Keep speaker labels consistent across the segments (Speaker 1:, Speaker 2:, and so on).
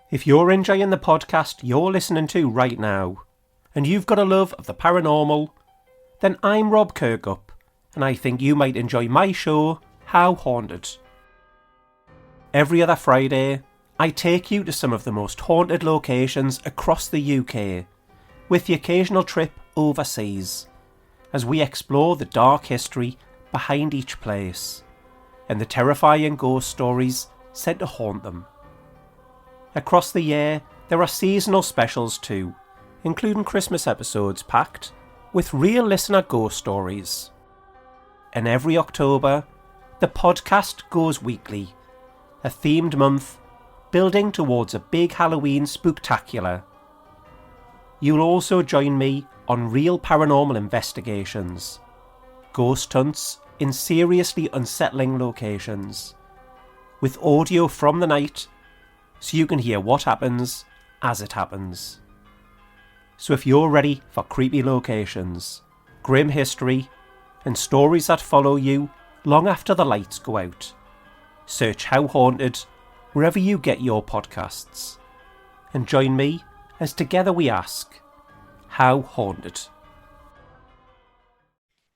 Speaker 1: If you're enjoying the podcast you're listening to right now, and you've got a love of the paranormal, then I'm Rob Kirkup, and I think you might enjoy my show, How Haunted. Every other Friday, I take you to some of the most haunted locations across the UK, with the occasional trip overseas, as we explore the dark history behind each place, and the terrifying ghost stories said to haunt them. Across the year, there are seasonal specials too, including Christmas episodes packed with real listener ghost stories. And every October, the podcast goes weekly, a themed month building towards a big Halloween spooktacular. You'll also join me on real paranormal investigations, ghost hunts in seriously unsettling locations, with audio from the night so you can hear what happens as it happens. So if you're ready for creepy locations, grim history, and stories that follow you long after the lights go out, search How Haunted wherever you get your podcasts. And join me as together we ask, How Haunted?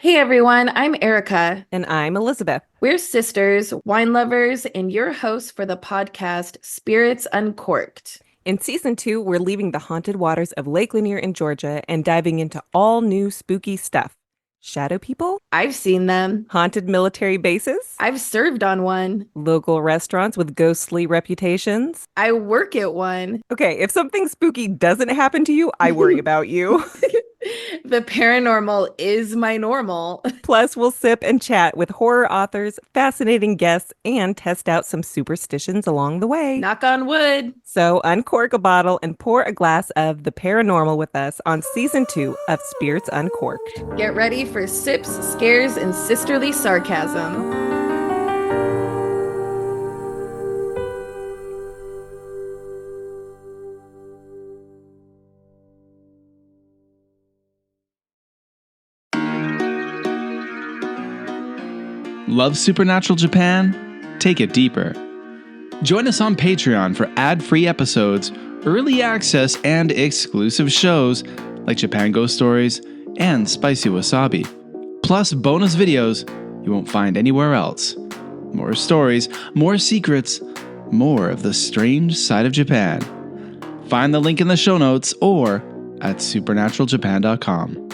Speaker 2: Hey everyone, I'm Erica.
Speaker 3: And I'm Elizabeth.
Speaker 2: We're sisters, wine lovers, and your hosts for the podcast Spirits Uncorked.
Speaker 3: In Season 2, we're leaving the haunted waters of Lake Lanier in Georgia and diving into all new spooky stuff. Shadow people?
Speaker 2: I've seen them.
Speaker 3: Haunted military bases?
Speaker 2: I've served on one.
Speaker 3: Local restaurants with ghostly reputations?
Speaker 2: I work at one.
Speaker 3: Okay, if something spooky doesn't happen to you, I worry about you.
Speaker 2: The paranormal is my normal.
Speaker 3: Plus, we'll sip and chat with horror authors, fascinating guests, and test out some superstitions along the way.
Speaker 2: Knock on wood.
Speaker 3: So uncork a bottle and pour a glass of the paranormal with us on Season 2 of Spirits Uncorked.
Speaker 2: Get ready for sips, scares, and sisterly sarcasm.
Speaker 4: Love Supernatural Japan? Take it deeper. Join us on Patreon for ad-free episodes, early access, and exclusive shows like Japan Ghost Stories and Spicy Wasabi. Plus bonus videos you won't find anywhere else. More stories, more secrets, more of the strange side of Japan. Find the link in the show notes or at supernaturaljapan.com.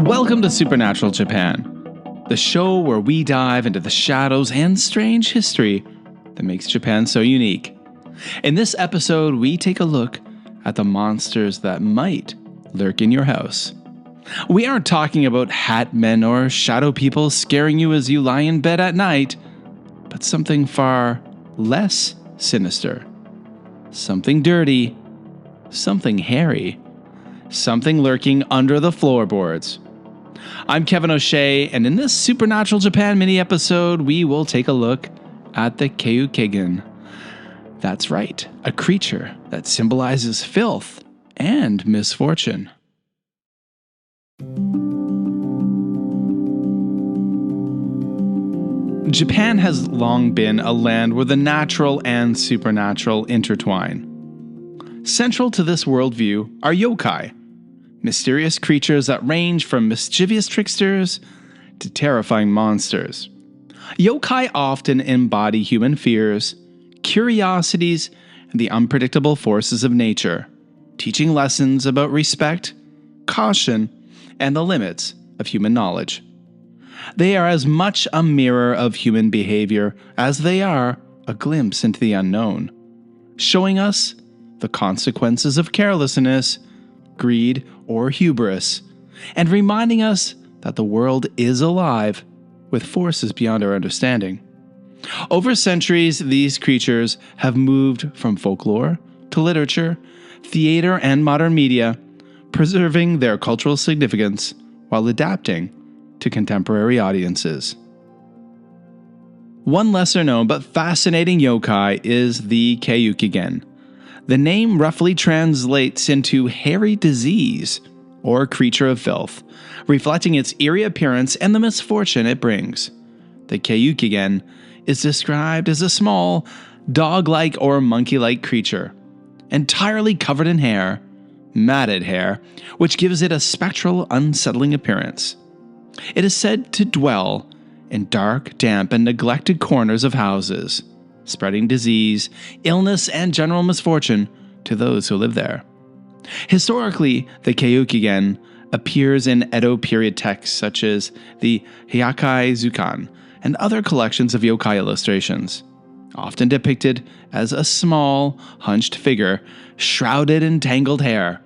Speaker 4: Welcome to Supernatural Japan, the show where we dive into the shadows and strange history that makes Japan so unique. In this episode, we take a look at the monsters that might lurk in your house. We aren't talking about hat men or shadow people scaring you as you lie in bed at night, but something far less sinister. Something dirty, something hairy, something lurking under the floorboards. I'm Kevin O'Shea, and in this Supernatural Japan mini-episode, we will take a look at the Keukegen. That's right, a creature that symbolizes filth and misfortune. Japan has long been a land where the natural and supernatural intertwine. Central to this worldview are yokai, mysterious creatures that range from mischievous tricksters to terrifying monsters. Yokai often embody human fears, curiosities, and the unpredictable forces of nature, teaching lessons about respect, caution, and the limits of human knowledge. They are as much a mirror of human behavior as they are a glimpse into the unknown, showing us the consequences of carelessness, greed, or hubris, and reminding us that the world is alive with forces beyond our understanding. Over centuries, these creatures have moved from folklore to literature, theater, and modern media, preserving their cultural significance while adapting to contemporary audiences. One lesser known but fascinating yokai is the Keukegen. The name roughly translates into hairy disease or creature of filth, reflecting its eerie appearance and the misfortune it brings. The Keukegen is described as a small, dog-like or monkey-like creature, entirely covered in hair, matted hair, which gives it a spectral, unsettling appearance. It is said to dwell in dark, damp, and neglected corners of houses, spreading disease, illness, and general misfortune to those who live there. Historically, the Keukegen appears in Edo period texts such as the Yokai Zukan and other collections of yokai illustrations, often depicted as a small, hunched figure shrouded in tangled hair,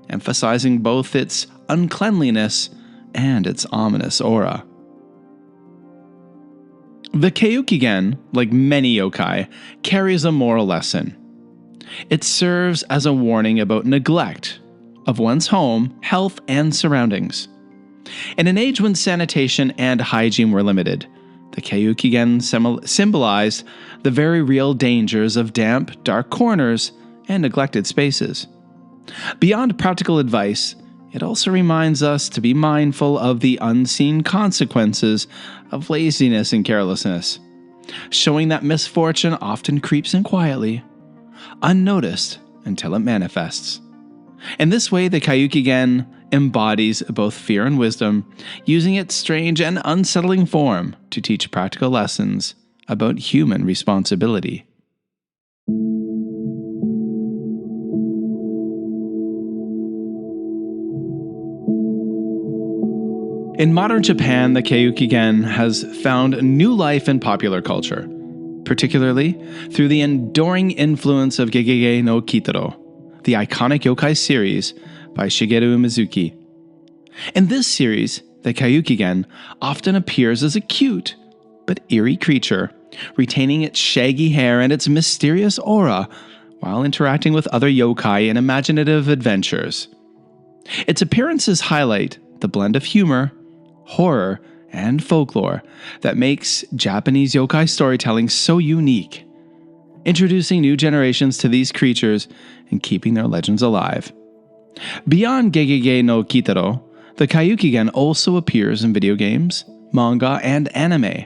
Speaker 4: emphasizing both its uncleanliness and its ominous aura. The Keukegen, like many yokai, carries a moral lesson. It serves as a warning about neglect of one's home, health, and surroundings. In an age when sanitation and hygiene were limited, the Keukegen symbolized the very real dangers of damp, dark corners and neglected spaces. Beyond practical advice, it also reminds us to be mindful of the unseen consequences of laziness and carelessness, showing that misfortune often creeps in quietly, unnoticed until it manifests. In this way, the Keukegen embodies both fear and wisdom, using its strange and unsettling form to teach practical lessons about human responsibility. In modern Japan, the Keukegen has found new life in popular culture, particularly through the enduring influence of GeGeGe no Kitaro, the iconic yokai series by Shigeru Mizuki. In this series, the Keukegen often appears as a cute but eerie creature, retaining its shaggy hair and its mysterious aura while interacting with other yokai in imaginative adventures. Its appearances highlight the blend of humor, horror, and folklore that makes Japanese yokai storytelling so unique, introducing new generations to these creatures and keeping their legends alive. Beyond GeGeGe no Kitaro, the Keukegen also appears in video games, manga, and anime,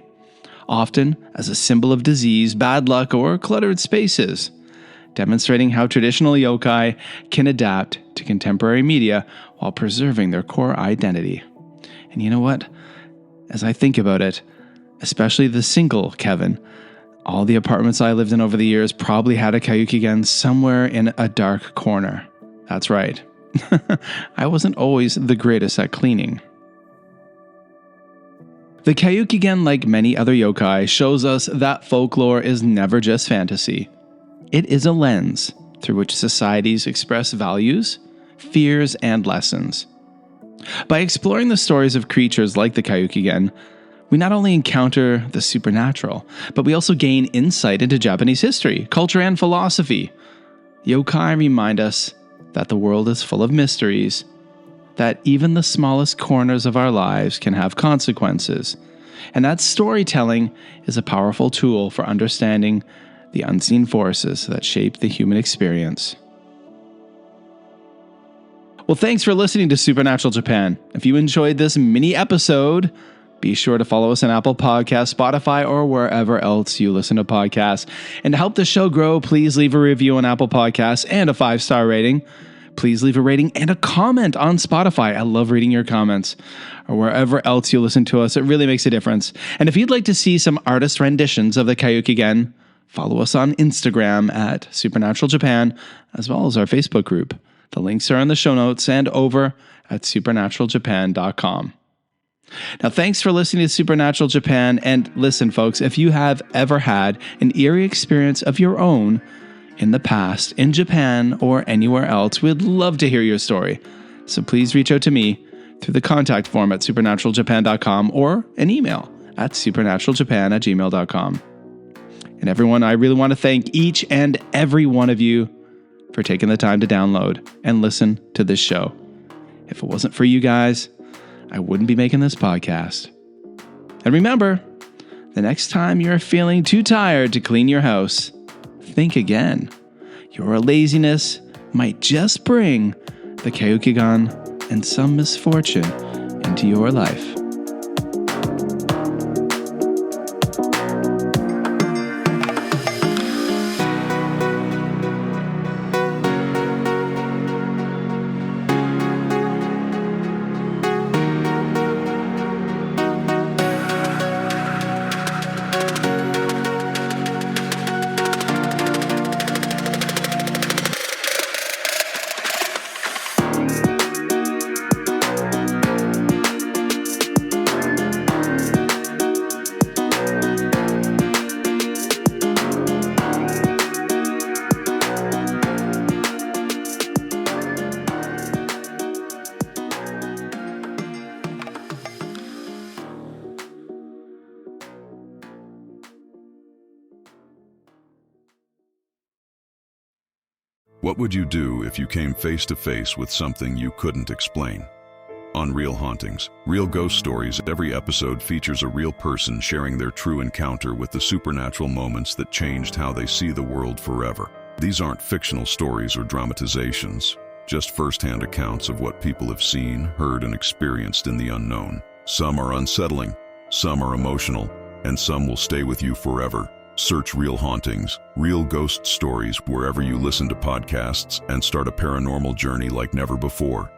Speaker 4: often as a symbol of disease, bad luck, or cluttered spaces, demonstrating how traditional yokai can adapt to contemporary media while preserving their core identity. And you know what? As I think about it, especially the single Kevin, all the apartments I lived in over the years probably had a Keukegen somewhere in a dark corner. That's right. I wasn't always the greatest at cleaning. The Keukegen, like many other yokai, shows us that folklore is never just fantasy. It is a lens through which societies express values, fears, and lessons. By exploring the stories of creatures like the Keukegen, we not only encounter the supernatural, but we also gain insight into Japanese history, culture, and philosophy. Yokai remind us that the world is full of mysteries, that even the smallest corners of our lives can have consequences, and that storytelling is a powerful tool for understanding the unseen forces that shape the human experience. Well, thanks for listening to Supernatural Japan. If you enjoyed this mini episode, be sure to follow us on Apple Podcasts, Spotify, or wherever else you listen to podcasts. And to help the show grow, please leave a review on Apple Podcasts and a 5-star rating. Please leave a rating and a comment on Spotify. I love reading your comments. Or wherever else you listen to us, it really makes a difference. And if you'd like to see some artist renditions of the Keukegen, follow us on Instagram at Supernatural Japan, as well as our Facebook group. The links are in the show notes and over at supernaturaljapan.com. Now, thanks for listening to Supernatural Japan. And listen, folks, if you have ever had an eerie experience of your own in the past, in Japan or anywhere else, we'd love to hear your story. So please reach out to me through the contact form at supernaturaljapan.com or an email at supernaturaljapan@gmail.com. And everyone, I really want to thank each and every one of you for taking the time to download and listen to this show. If it wasn't for you guys, I wouldn't be making this podcast. And remember, the next time you're feeling too tired to clean your house, think again. Your laziness might just bring the Keukegen and some misfortune into your life.
Speaker 5: What would you do if you came face to face with something you couldn't explain? On Real Hauntings, Real Ghost Stories, every episode features a real person sharing their true encounter with the supernatural moments that changed how they see the world forever. These aren't fictional stories or dramatizations, just first-hand accounts of what people have seen, heard, and experienced in the unknown. Some are unsettling, some are emotional, and some will stay with you forever. Search Real Hauntings, Real Ghost Stories wherever you listen to podcasts and start a paranormal journey like never before.